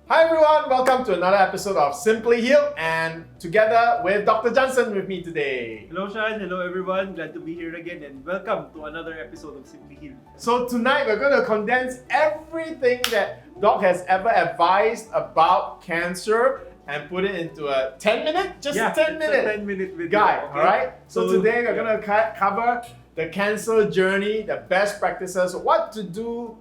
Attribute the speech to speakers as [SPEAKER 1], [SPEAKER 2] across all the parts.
[SPEAKER 1] Hi everyone, welcome to another episode of Simply Heal, and together with Dr. Jansen with me today.
[SPEAKER 2] Hello Sean, hello everyone, glad to be here again and welcome to another episode of Simply Heal.
[SPEAKER 1] So tonight we're going to condense everything that Doc has ever advised about cancer and put it into a 10-minute, just 10-minute
[SPEAKER 2] video,
[SPEAKER 1] guide,
[SPEAKER 2] okay?
[SPEAKER 1] alright? So today we're
[SPEAKER 2] yeah.
[SPEAKER 1] going to cover the cancer journey, the best practices, what to do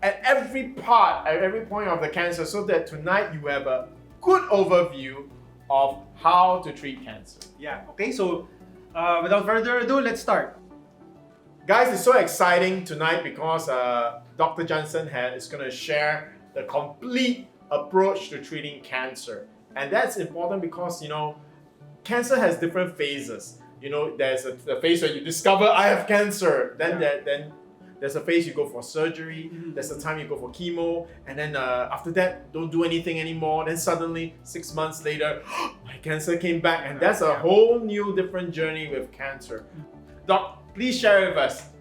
[SPEAKER 1] at every point of the cancer, so that tonight you have a good overview of how to treat cancer.
[SPEAKER 2] Yeah, okay, so without further ado, let's start.
[SPEAKER 1] Guys, it's so exciting tonight because Dr. Jansen is going to share the complete approach to treating cancer. And that's important because, cancer has different phases. There's a phase where you discover I have cancer. Then there's a phase you go for surgery, there's a time you go for chemo, and then after that, don't do anything anymore. Then suddenly, 6 months later, my cancer came back, and that's a whole new different journey with cancer. Doc, please share with us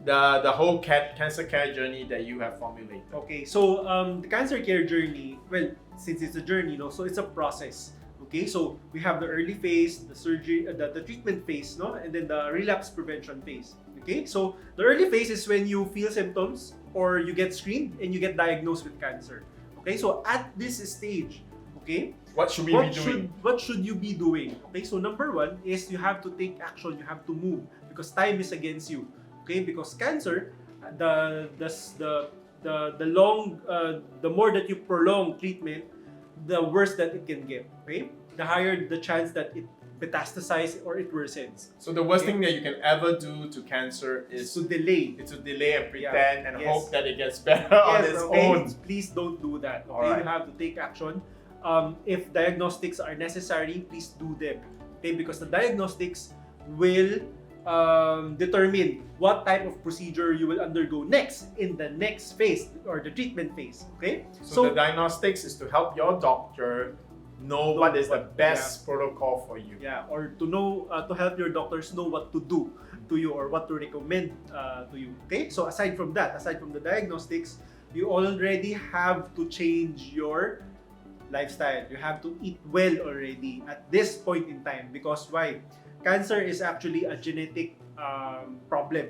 [SPEAKER 1] the whole cancer care journey that you have formulated.
[SPEAKER 2] Okay, so the cancer care journey, well, since it's a journey, so it's a process. Okay, so we have the early phase, the surgery, the treatment phase, and then the relapse prevention phase. Okay, so the early phase is when you feel symptoms or you get screened and you get diagnosed with cancer. Okay, so at this stage, okay,
[SPEAKER 1] what should we be doing?
[SPEAKER 2] What should you be doing? Okay, so number one is you have to take action, you have to move because time is against you. Okay, because cancer, the more that you prolong treatment, the worse that it can get. Okay, the higher the chance that it metastasize or it worsens.
[SPEAKER 1] So the worst thing that you can ever do to cancer is
[SPEAKER 2] to delay.
[SPEAKER 1] It's to delay and pretend and hope that it gets better on its
[SPEAKER 2] okay.
[SPEAKER 1] own.
[SPEAKER 2] Please don't do that. Okay,
[SPEAKER 1] Alright.
[SPEAKER 2] you have to take action. If diagnostics are necessary, please do them. Okay, because the diagnostics will determine what type of procedure you will undergo next in the next phase or the treatment phase. Okay,
[SPEAKER 1] so the diagnostics is to help your doctor know what is the best protocol for you.
[SPEAKER 2] Yeah, or to know to help your doctors know what to do to you or what to recommend to you. Okay, so aside from the diagnostics, you already have to change your lifestyle. You have to eat well already at this point in time because why? Cancer is actually a genetic problem.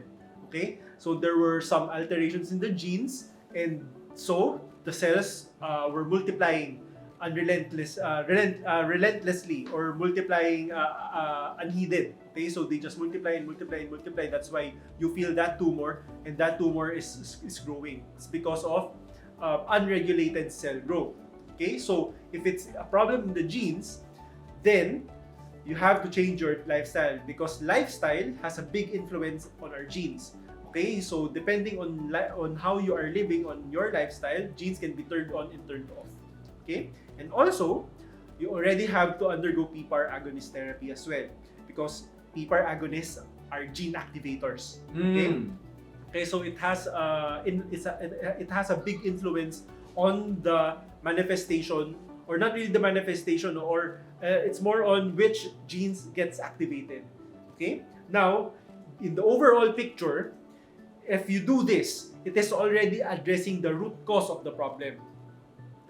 [SPEAKER 2] Okay, so there were some alterations in the genes, and so the cells were multiplying relentlessly or multiplying unheeded. Okay, so they just multiply and multiply and multiply. That's why you feel that tumor, and that tumor is growing. It's because of unregulated cell growth. Okay, so if it's a problem in the genes, then you have to change your lifestyle because lifestyle has a big influence on our genes. Okay, so depending on how you are living on your lifestyle, genes can be turned on and turned off. Okay, and also you already have to undergo PPAR agonist therapy as well because PPAR agonists are gene activators. Okay, okay, so it has a big influence on the manifestation, or not really the manifestation, or it's more on which genes gets activated. Okay, now in the overall picture, if you do this, it is already addressing the root cause of the problem.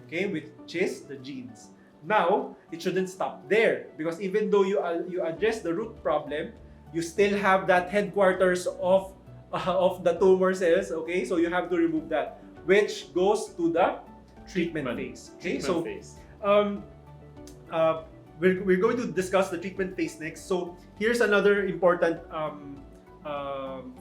[SPEAKER 2] Okay, which is the genes. Now, it shouldn't stop there because even though you address the root problem, you still have that headquarters of the tumor cells. Okay, so you have to remove that, which goes to the treatment phase. Okay, we're going to discuss the treatment phase next. So here's another important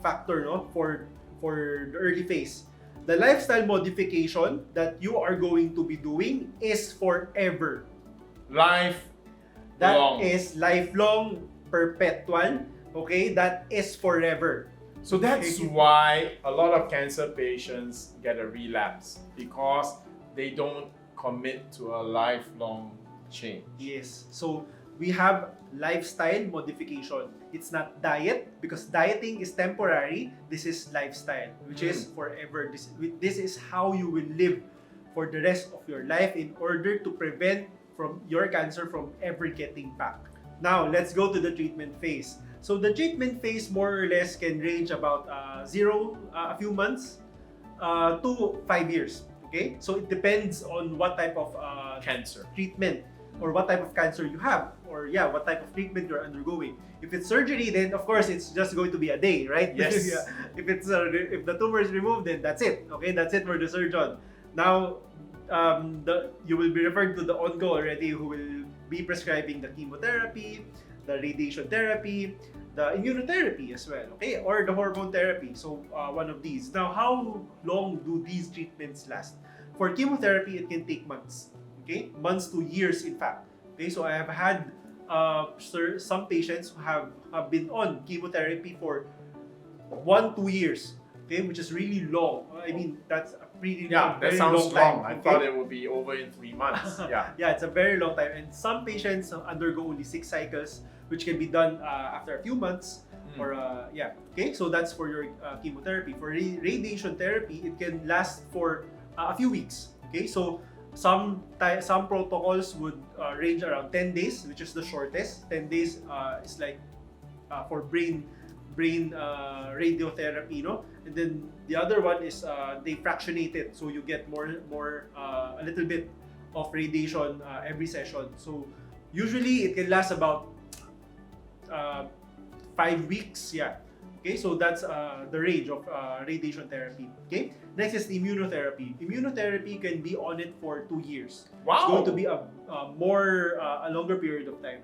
[SPEAKER 2] factor, for the early phase. The lifestyle modification that you are going to be doing is forever. That is lifelong, perpetual. Okay, that is forever.
[SPEAKER 1] So that's why a lot of cancer patients get a relapse because they don't commit to a lifelong change.
[SPEAKER 2] Yes. So we have lifestyle modification. It's not diet because dieting is temporary. This is lifestyle, which is forever. This is how you will live for the rest of your life in order to prevent from your cancer from ever getting back. Now, let's go to the treatment phase. So the treatment phase more or less can range about a few months to 5 years. Okay, so it depends on what type of
[SPEAKER 1] Cancer.
[SPEAKER 2] treatment or what type of cancer you have, or yeah, what type of treatment you're undergoing. If it's surgery, then of course it's just going to be a day, right?
[SPEAKER 1] Yes.
[SPEAKER 2] Yeah. If if the tumor is removed, then that's it. Okay, that's it for the surgeon. Now, you will be referred to the onco already, who will be prescribing the chemotherapy, the radiation therapy, the immunotherapy as well, okay, or the hormone therapy. So one of these. Now, how long do these treatments last? For chemotherapy, it can take months, okay, months to years, in fact. Okay, so I have had some patients who have been on chemotherapy for 1-2 years, okay, which is really long. I mean, that's a pretty
[SPEAKER 1] Yeah, that
[SPEAKER 2] very
[SPEAKER 1] sounds
[SPEAKER 2] long
[SPEAKER 1] long.
[SPEAKER 2] time.
[SPEAKER 1] I
[SPEAKER 2] Okay?
[SPEAKER 1] thought it would be over in 3 months. Yeah.
[SPEAKER 2] Yeah, it's a very long time, and some patients undergo only 6 cycles, which can be done after a few months. Or yeah, okay, so that's for your chemotherapy. For radiation therapy, it can last for a few weeks. Okay, so some protocols would range around 10 days, which is the shortest. 10 days is like for brain radiotherapy, no? And then the other one is they fractionate it, so you get a little bit of radiation every session. So usually it can last about 5 weeks, yeah. Okay, so that's the range of radiation therapy. Okay, next is immunotherapy. Immunotherapy can be on it for 2 years.
[SPEAKER 1] Wow.
[SPEAKER 2] It's going to be a longer period of time.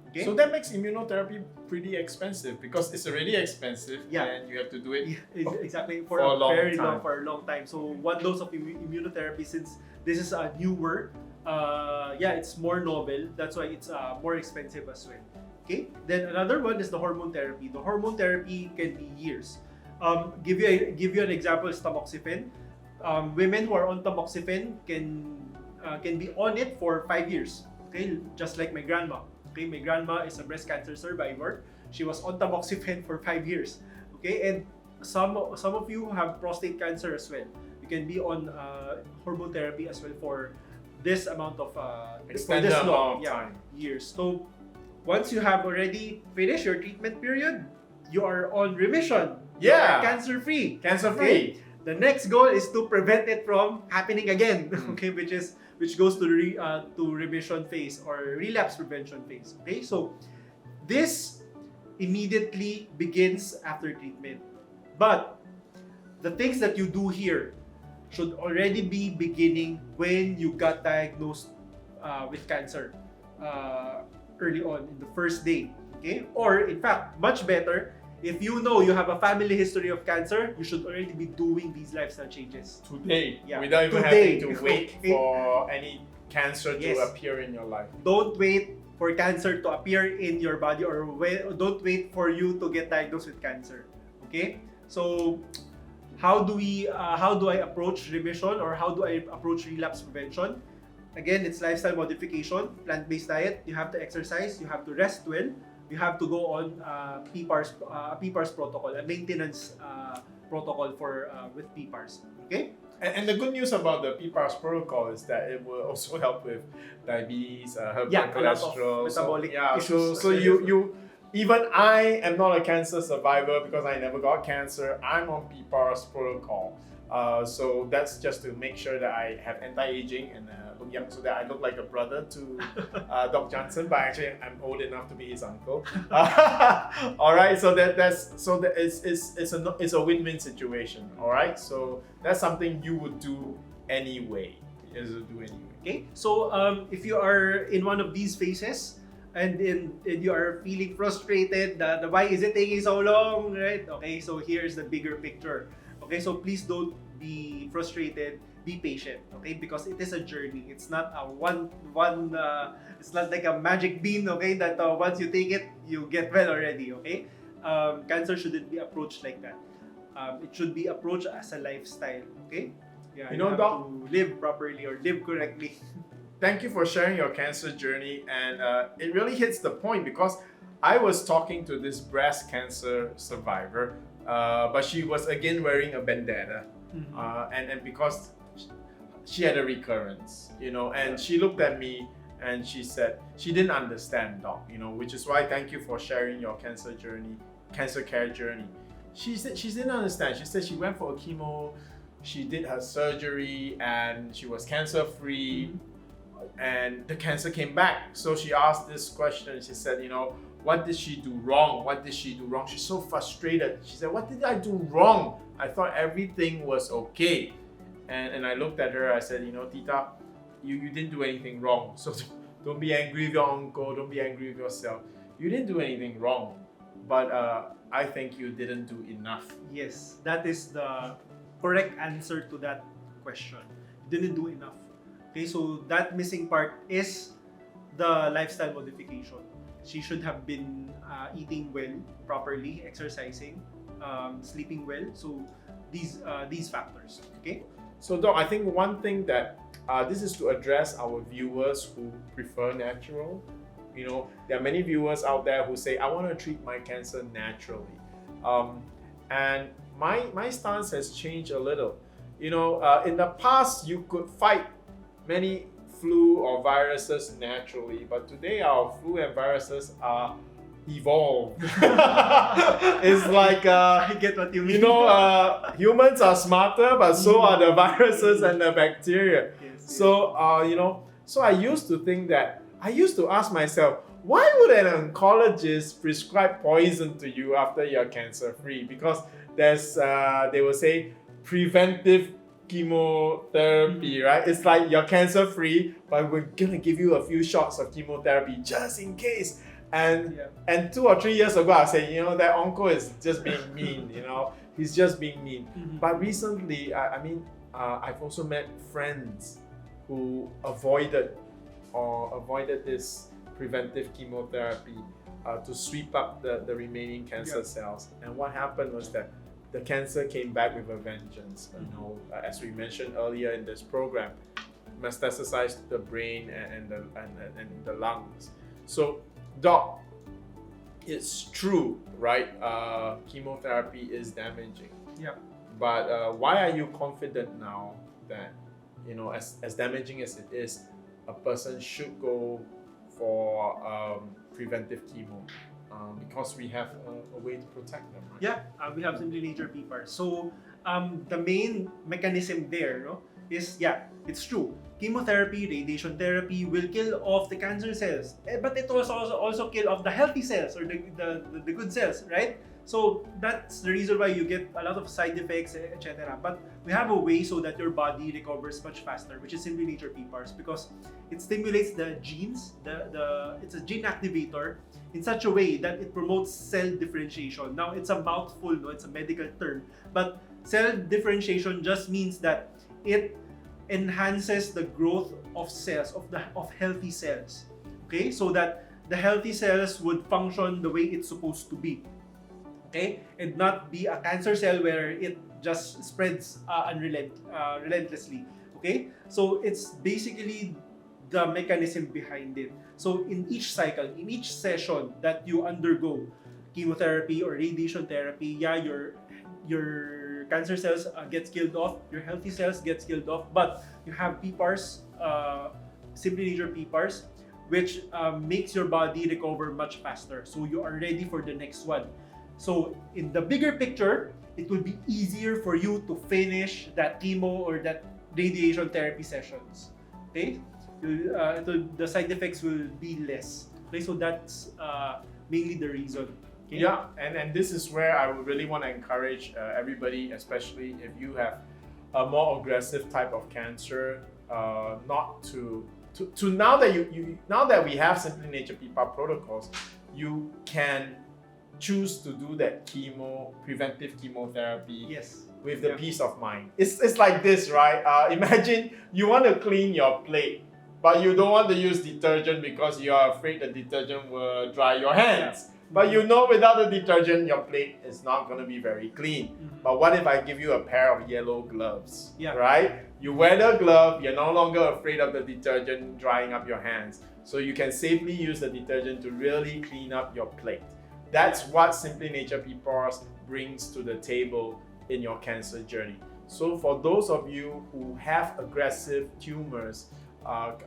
[SPEAKER 2] Okay.
[SPEAKER 1] So that makes immunotherapy pretty expensive, because it's already expensive,
[SPEAKER 2] Yeah.
[SPEAKER 1] and you have to do it.
[SPEAKER 2] Yeah, exactly,
[SPEAKER 1] For a long
[SPEAKER 2] very
[SPEAKER 1] time.
[SPEAKER 2] for a long time. So one dose of immunotherapy, since this is a newer, yeah, it's more novel. That's why it's more expensive as well. Okay. Then another one is the hormone therapy. The hormone therapy can be years. Give you an example is tamoxifen. Women who are on tamoxifen can be on it for 5 years. Okay, just like my grandma. Okay, my grandma is a breast cancer survivor. She was on tamoxifen for 5 years. Okay, and some of you have prostate cancer as well. You can be on hormone therapy as well for this amount of
[SPEAKER 1] Extended amount of time.
[SPEAKER 2] years. So once you have already finished your treatment period, you are on remission. You
[SPEAKER 1] Yeah.
[SPEAKER 2] are cancer-free.
[SPEAKER 1] Cancer-free.
[SPEAKER 2] The next goal is to prevent it from happening again. Okay, which goes to to remission phase or relapse prevention phase. Okay, so this immediately begins after treatment, but the things that you do here should already be beginning when you got diagnosed with cancer early on in the first day. Okay, or in fact, much better, if you know you have a family history of cancer, you should already be doing these lifestyle changes
[SPEAKER 1] Today,
[SPEAKER 2] Yeah.
[SPEAKER 1] without even
[SPEAKER 2] Today.
[SPEAKER 1] having to wait
[SPEAKER 2] Okay.
[SPEAKER 1] for any cancer to
[SPEAKER 2] Yes.
[SPEAKER 1] appear in your life.
[SPEAKER 2] Don't wait for cancer to appear in your body, or don't wait for you to get diagnosed with cancer. Okay, so how do I approach remission, or how do I approach relapse prevention? Again, it's lifestyle modification, plant-based diet. You have to exercise, you have to rest well, you have to go on PPARS protocol, a maintenance protocol for with PPARS. Okay.
[SPEAKER 1] And the good news about the PPARS protocol is that it will also help with diabetes, high
[SPEAKER 2] Yeah,
[SPEAKER 1] blood
[SPEAKER 2] a lot of
[SPEAKER 1] cholesterol.
[SPEAKER 2] metabolic
[SPEAKER 1] so
[SPEAKER 2] issues.
[SPEAKER 1] you even I am not a cancer survivor because I never got cancer. I'm on PPARS protocol. So that's just to make sure that I have anti-aging and look young, so that I look like a brother to Dr. Jansen, but actually I'm old enough to be his uncle. All right, so it's a win-win situation. All right, so that's something you would do anyway.
[SPEAKER 2] Okay, so if you are in one of these phases and you are feeling frustrated, why is it taking so long, right? Okay, so here's the bigger picture. Okay, so please don't be frustrated. Be patient, okay? Because it is a journey. It's not a it's not like a magic bean, okay? That once you take it, you get well already, okay? Cancer shouldn't be approached like that. It should be approached as a lifestyle, okay? Yeah,
[SPEAKER 1] You know,
[SPEAKER 2] have
[SPEAKER 1] Doc,
[SPEAKER 2] to live properly or live correctly.
[SPEAKER 1] thank you for sharing your cancer journey, and it really hits the point, because I was talking to this breast cancer survivor, but she was again wearing a bandana, and because she had a recurrence, and she looked at me and she said she didn't understand, Doc, which is why thank you for sharing your cancer care journey. She said she didn't understand. She said she went for a chemo. she did her surgery and she was cancer free, and the cancer came back. So she asked this question. She said, what did she do wrong? What did she do wrong? She's so frustrated. She said, what did I do wrong? I thought everything was okay. And I looked at her, I said, Tita, you didn't do anything wrong. So don't be angry with your uncle, don't be angry with yourself. You didn't do anything wrong, but I think you didn't do enough.
[SPEAKER 2] Yes, that is the correct answer to that question. You didn't do enough. Okay, so that missing part is the lifestyle modification. She should have been eating well, properly, exercising, sleeping well. So these factors. Okay.
[SPEAKER 1] So Doc, I think one thing that this is to address our viewers who prefer natural. There are many viewers out there who say, I want to treat my cancer naturally. And my stance has changed a little. In the past, you could fight many flu or viruses naturally, but today our flu and viruses are evolved. It's like
[SPEAKER 2] I get what you mean.
[SPEAKER 1] Humans are smarter, but so are the viruses and the bacteria.
[SPEAKER 2] Yes.
[SPEAKER 1] So so I used to think that, I used to ask myself, why would an oncologist prescribe poison to you after you're cancer free? Because there's they will say preventive chemotherapy, right? It's like you're cancer free, but we're gonna give you a few shots of chemotherapy just in case. And 2 or 3 years ago, I said, that uncle is just being mean. He's just being mean. But recently, I've also met friends who avoided this preventive chemotherapy to sweep up the remaining cancer cells. And what happened was that the cancer came back with a vengeance. As we mentioned earlier in this program, metastasized to the brain and the lungs. So, Doc, it's true, right? Chemotherapy is damaging.
[SPEAKER 2] Yeah.
[SPEAKER 1] But why are you confident now that, as damaging as it is, a person should go for preventive chemo? Because we have a way to protect them, right?
[SPEAKER 2] Yeah, we have Simply Nature PPAR. So the main mechanism there, is it's true. Chemotherapy, radiation therapy will kill off the cancer cells, but it also kill off the healthy cells or the good cells, right? So that's the reason why you get a lot of side effects, etc. But we have a way so that your body recovers much faster, which is Simply Nature PPARs, because it stimulates the genes. It's a gene activator in such a way that it promotes cell differentiation. Now it's a mouthful, it's a medical term, but cell differentiation just means that it enhances the growth of cells, of healthy cells. Okay, so that the healthy cells would function the way it's supposed to be. Okay, and not be a cancer cell where it just spreads relentlessly. Okay, so it's basically the mechanism behind it. So in each cycle, in each session that you undergo chemotherapy or radiation therapy, your cancer cells gets killed off, your healthy cells gets killed off, but you have PPARs, Simply Nature PPARs, which makes your body recover much faster. So you are ready for the next one. So in the bigger picture, it will be easier for you to finish that chemo or that radiation therapy sessions. Okay, the side effects will be less. Okay, so that's mainly the reason. Okay?
[SPEAKER 1] Yeah, and this is where I would really want to encourage everybody, especially if you have a more aggressive type of cancer, not to now that we have Simply Nature PPAR protocols, you can choose to do that preventive chemotherapy with the peace of mind. It's like this, right? Imagine you want to clean your plate, but you don't want to use detergent because you are afraid the detergent will dry your hands. But without the detergent, your plate is not going to be very clean. But what if I give you a pair of yellow gloves, right? You wear the glove, you're no longer afraid of the detergent drying up your hands. So you can safely use the detergent to really clean up your plate. That's what Simply Nature PPARs brings to the table in your cancer journey. So for those of you who have aggressive tumors,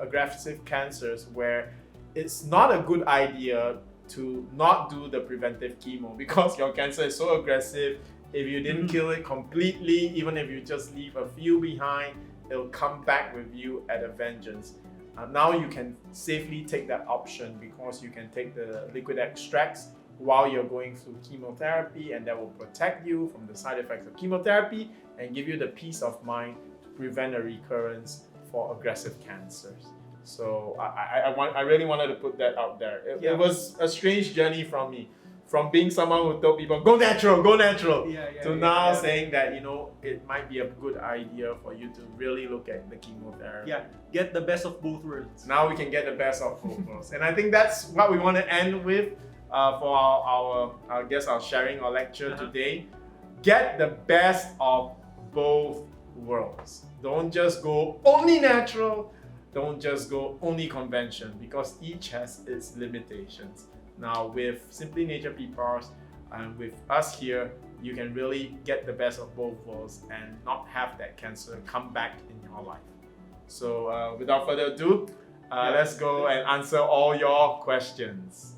[SPEAKER 1] aggressive cancers, where it's not a good idea to not do the preventive chemo because your cancer is so aggressive, if you didn't kill it completely, even if you just leave a few behind, it'll come back with you at a vengeance. Now you can safely take that option because you can take the liquid extracts while you're going through chemotherapy, and that will protect you from the side effects of chemotherapy and give you the peace of mind to prevent a recurrence for aggressive cancers. So I really wanted to put that out there. It was a strange journey from me, from being someone who told people go natural, to now saying that it might be a good idea for you to really look at the chemotherapy.
[SPEAKER 2] Yeah, get the best of both worlds.
[SPEAKER 1] Now we can get the best of both worlds, and I think that's what we want to end with for our sharing or lecture today. Get the best of both worlds. Don't just go only natural. Don't just go only convention, because each has its limitations. Now with Simply Nature PPARs and with us here, you can really get the best of both worlds and not have that cancer come back in your life. So without further ado, let's go and answer all your questions.